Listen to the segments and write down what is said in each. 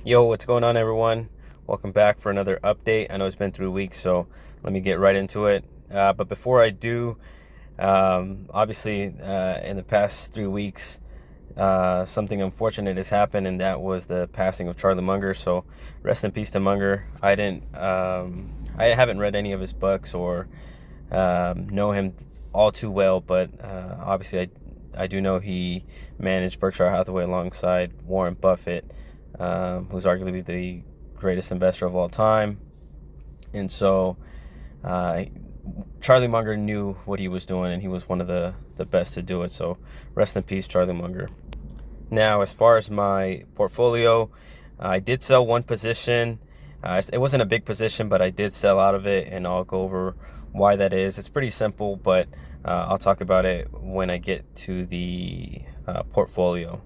Yo, what's going on, everyone? Welcome back for another update. I know it's been 3 weeks, so let me get right into it. But before I do, obviously, in the past 3 weeks, something unfortunate has happened, and that was the passing of Charlie Munger. So, rest in peace to Munger. I haven't read any of his books or know him all too well, but obviously, I do know he managed Berkshire Hathaway alongside Warren Buffett, who's arguably the greatest investor of all time. And so uh, Charlie Munger knew what he was doing, and he was one of the best to do it. So rest in peace, Charlie Munger. Now, as far as my portfolio, I did sell one position. It wasn't a big position, but I did sell out of it, and I'll go over why that is. It's pretty simple, but I'll talk about it when I get to the portfolio.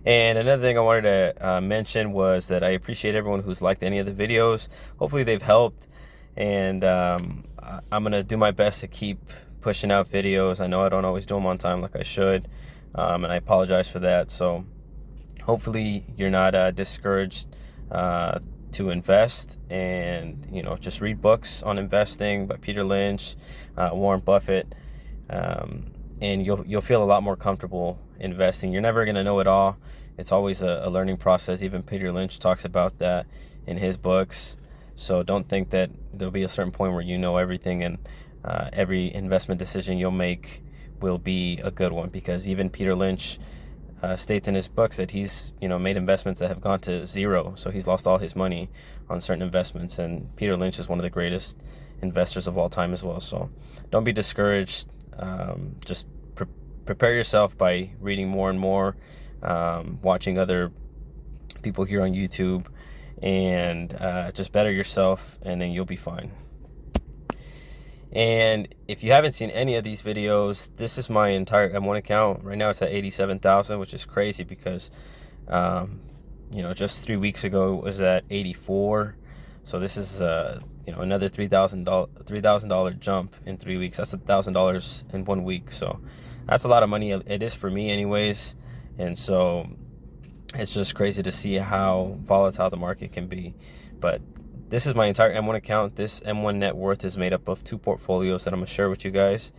And another thing I wanted to mention was that I appreciate everyone who's liked any of the videos. Hopefully they've helped, and I'm going to do my best to keep pushing out videos. I know I don't always do them on time like I should, and I apologize for that. So hopefully you're not discouraged to invest, and just read books on investing by Peter Lynch, Warren Buffett, and you'll feel a lot more comfortable investing. You're never going to know it all. It's always a learning process. Even Peter Lynch talks about that in his books. So don't think that there'll be a certain point where you know everything, and every investment decision you'll make will be a good one, because even Peter Lynch states in his books that he's made investments that have gone to zero. So he's lost all his money on certain investments, and Peter Lynch is one of the greatest investors of all time as well. So don't be discouraged. Just prepare yourself by reading more and more, watching other people here on YouTube, and just better yourself, and then you'll be fine. And if you haven't seen any of these videos, this is my entire M1 account. Right now it's at 87,000, which is crazy because just 3 weeks ago it was at 84. So this is another $3,000 jump in 3 weeks. That's $1,000 in 1 week. So that's a lot of money. It is for me anyways. And so it's just crazy to see how volatile the market can be. But this is my entire M1 account. This M1 net worth is made up of two portfolios that I'm going to share with you guys.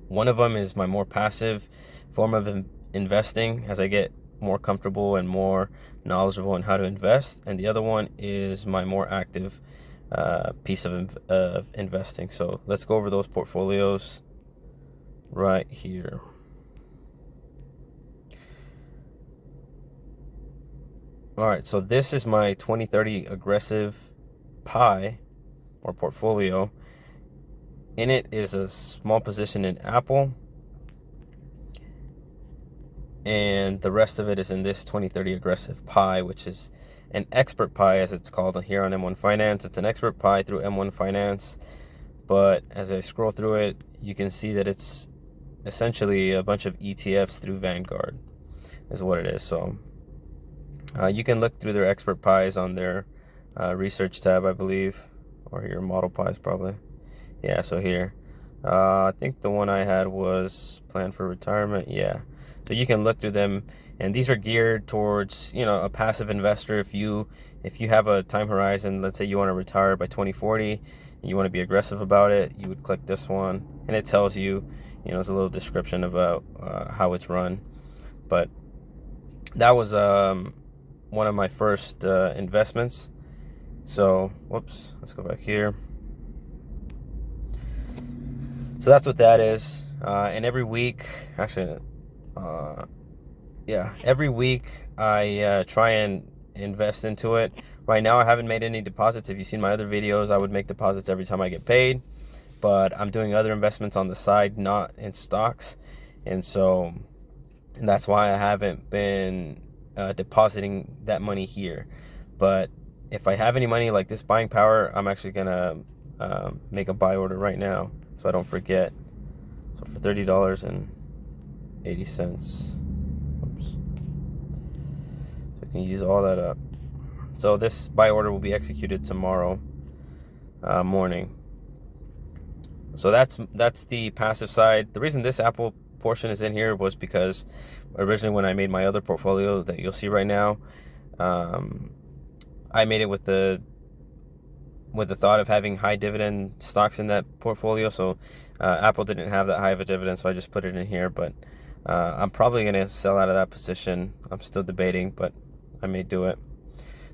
One of them is my more passive form of investing as I get more comfortable and more knowledgeable in how to invest. And the other one is my more active piece of investing. So let's go over those portfolios right here. All right, so this is my 2030 aggressive pie or portfolio. In it is a small position in Apple, and the rest of it is in this 2030 aggressive pie, which is an expert pie, as it's called here on M1 Finance. It's an expert pie through M1 Finance, but as I scroll through it, you can see that it's essentially a bunch of ETFs through Vanguard is what it is. So you can look through their expert pies on their research tab, I believe, or your model pies probably. Yeah, so here. I think the one I had was plan for retirement. Yeah. So you can look through them, and these are geared towards, a passive investor. If you have a time horizon, let's say you want to retire by 2040, and you want to be aggressive about it, you would click this one, and it tells you, it's a little description about how it's run. But that was one of my first investments. So, whoops, let's go back here. So that's what that is. And every week, actually, every week I try and invest into it. Right now, I haven't made any deposits. If you've seen my other videos, I would make deposits every time I get paid. But I'm doing other investments on the side, not in stocks. And that's why I haven't been depositing that money here. But if I have any money like this buying power, I'm actually gonna make a buy order right now so I don't forget. So for $30.80, oops, so I can use all that up. So this buy order will be executed tomorrow morning. So that's the passive side. The reason this Apple portion is in here was because originally when I made my other portfolio that you'll see right now, I made it with the thought of having high dividend stocks in that portfolio. So Apple didn't have that high of a dividend, so I just put it in here. But I'm probably going to sell out of that position. I'm still debating, but I may do it.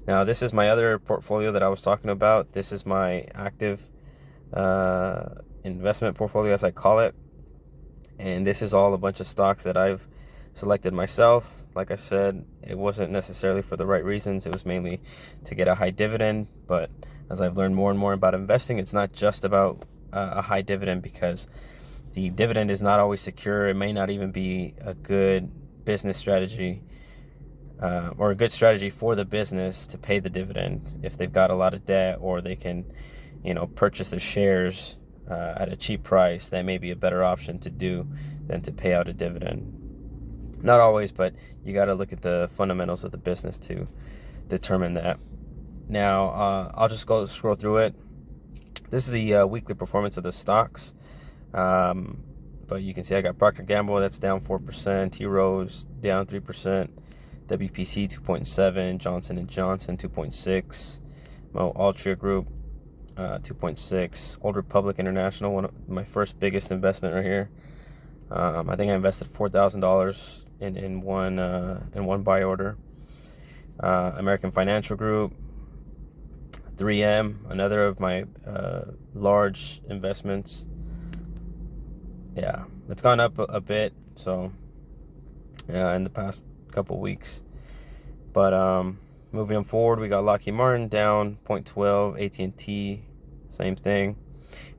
Now, this is my other portfolio that I was talking about. This is my active investment portfolio, as I call it. And this is all a bunch of stocks that I've selected myself. Like I said, it wasn't necessarily for the right reasons. It was mainly to get a high dividend. But as I've learned more and more about investing, it's not just about a high dividend, because the dividend is not always secure. It may not even be a good business strategy or a good strategy for the business to pay the dividend if they've got a lot of debt, or they can, purchase the shares at a cheap price. That may be a better option to do than to pay out a dividend. Not always, but you got to look at the fundamentals of the business to determine that. Now, I'll just scroll through it. This is the weekly performance of the stocks. But you can see I got Procter & Gamble, that's down 4%. T. Rose, down 3%. WPC, 2.7. Johnson & Johnson, 2.6. Altria Group, 2.6. Old Republic International, one of my first biggest investment right here. I think I invested $4,000 in one buy order. American Financial Group, 3M, another of my large investments. Yeah, it's gone up a bit, so in the past couple weeks. But moving forward, we got Lockheed Martin down 0.12, AT&T, same thing.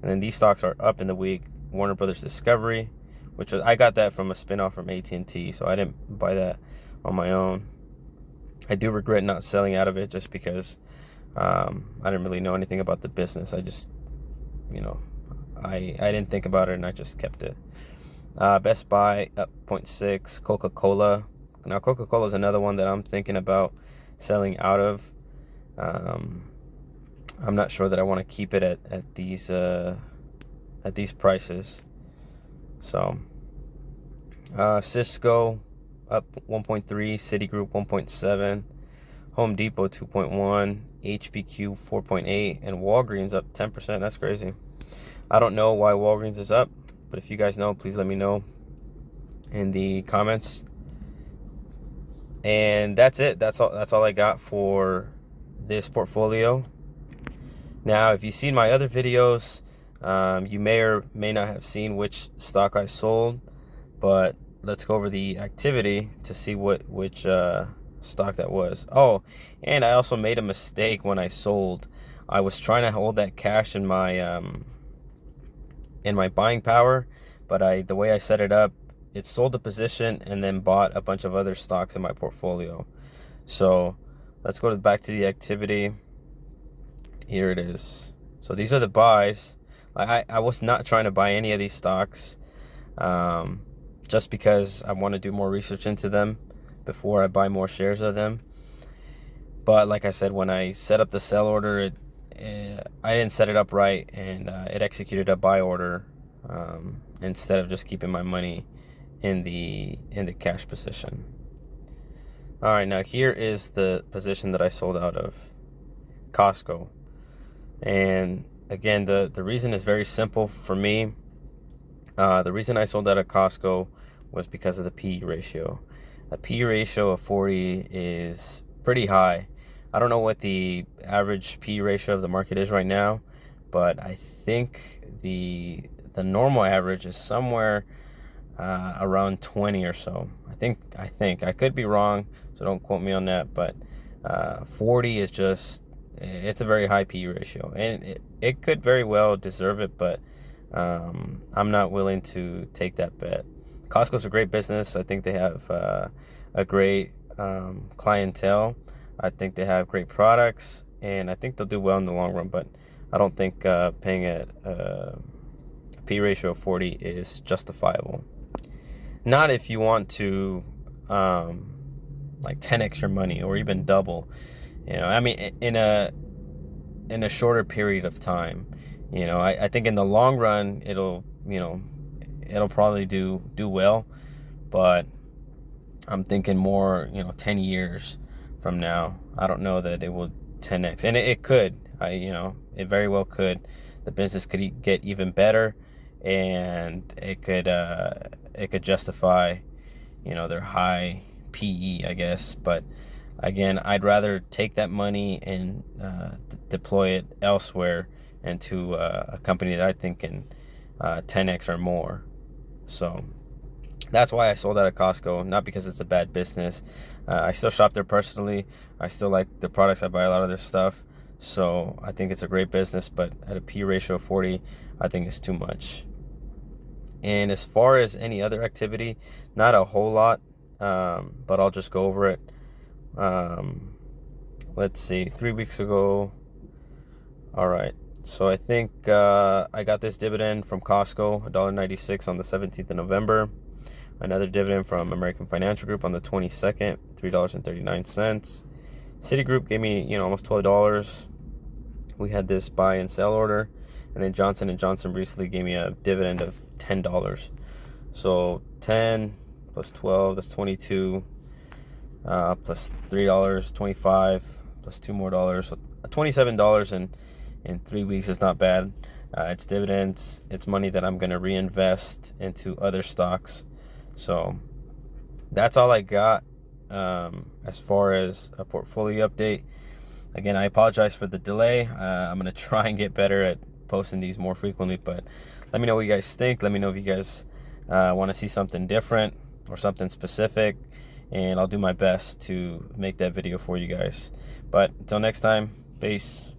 And then these stocks are up in the week. Warner Brothers Discovery, which I got that from a spinoff from AT&T, so I didn't buy that on my own. I do regret not selling out of it, just because I didn't really know anything about the business. I just, I didn't think about it, and I just kept it. Best Buy up 0.6. Coca-Cola. Now, Coca-Cola is another one that I'm thinking about selling out of. I'm not sure that I want to keep it at these prices. So, Cisco up 1.3. Citigroup 1.7. Home Depot 2.1. HPQ 4.8. And Walgreens up 10%. That's crazy. I don't know why Walgreens is up, but if you guys know, please let me know in the comments. And that's it. That's all I got for this portfolio. Now, if you've seen my other videos, you may or may not have seen which stock I sold, but let's go over the activity to see which stock that was. Oh, and I also made a mistake when I sold. I was trying to hold that cash in my buying power, but the way I set it up, it sold the position and then bought a bunch of other stocks in my portfolio. So let's go back to the activity. Here it is. So these are the buys. I was not trying to buy any of these stocks, just because I want to do more research into them before I buy more shares of them. But like I said, when I set up the sell order, I didn't set it up right, and it executed a buy order instead of just keeping my money in the cash position. All right, now here is the position that I sold out of, Costco. And again, the reason is very simple for me. The reason I sold out of Costco was because of the PE ratio. A PE ratio of 40 is pretty high. I don't know what the average PE ratio of the market is right now, but I think the normal average is somewhere around 20 or so. I think I could be wrong, so don't quote me on that, but 40 is just, it's a very high PE ratio, and it could very well deserve it, but I'm not willing to take that bet. Costco's a great business. I think they have a great clientele. I think they have great products, and I think they'll do well in the long run, but I don't think paying a P ratio of 40 is justifiable. Not if you want to like 10x your money or even double. I mean, in a shorter period of time. I think in the long run it'll probably do well, but I'm thinking more 10 years from now. I don't know that it will 10x, and it could. It very well could. The business could get even better, and it could justify, their high PE, I guess. But again, I'd rather take that money and deploy it elsewhere into a company that I think can 10x or more. So that's why I sold out of Costco, not because it's a bad business. I still shop there personally. I still like the products. I buy a lot of their stuff. So I think it's a great business, but at a P ratio of 40, I think it's too much. And as far as any other activity, not a whole lot, but I'll just go over it. Let's see, 3 weeks ago. All right. So I think I got this dividend from Costco, $1.96 on the 17th of November. Another dividend from American Financial Group on the 22nd, $3.39. Citigroup gave me, almost $12. We had this buy and sell order. And then Johnson & Johnson recently gave me a dividend of $10. So 10 plus 12, that's 22. Plus $3, 25, plus $2 more. So $27 in 3 weeks is not bad. It's dividends. It's money that I'm going to reinvest into other stocks. So that's all I got as far as a portfolio update. Again, I apologize for the delay. I'm going to try and get better at posting these more frequently, but let me know what you guys think. Let me know if you guys want to see something different or something specific, and I'll do my best to make that video for you guys. But until next time, peace.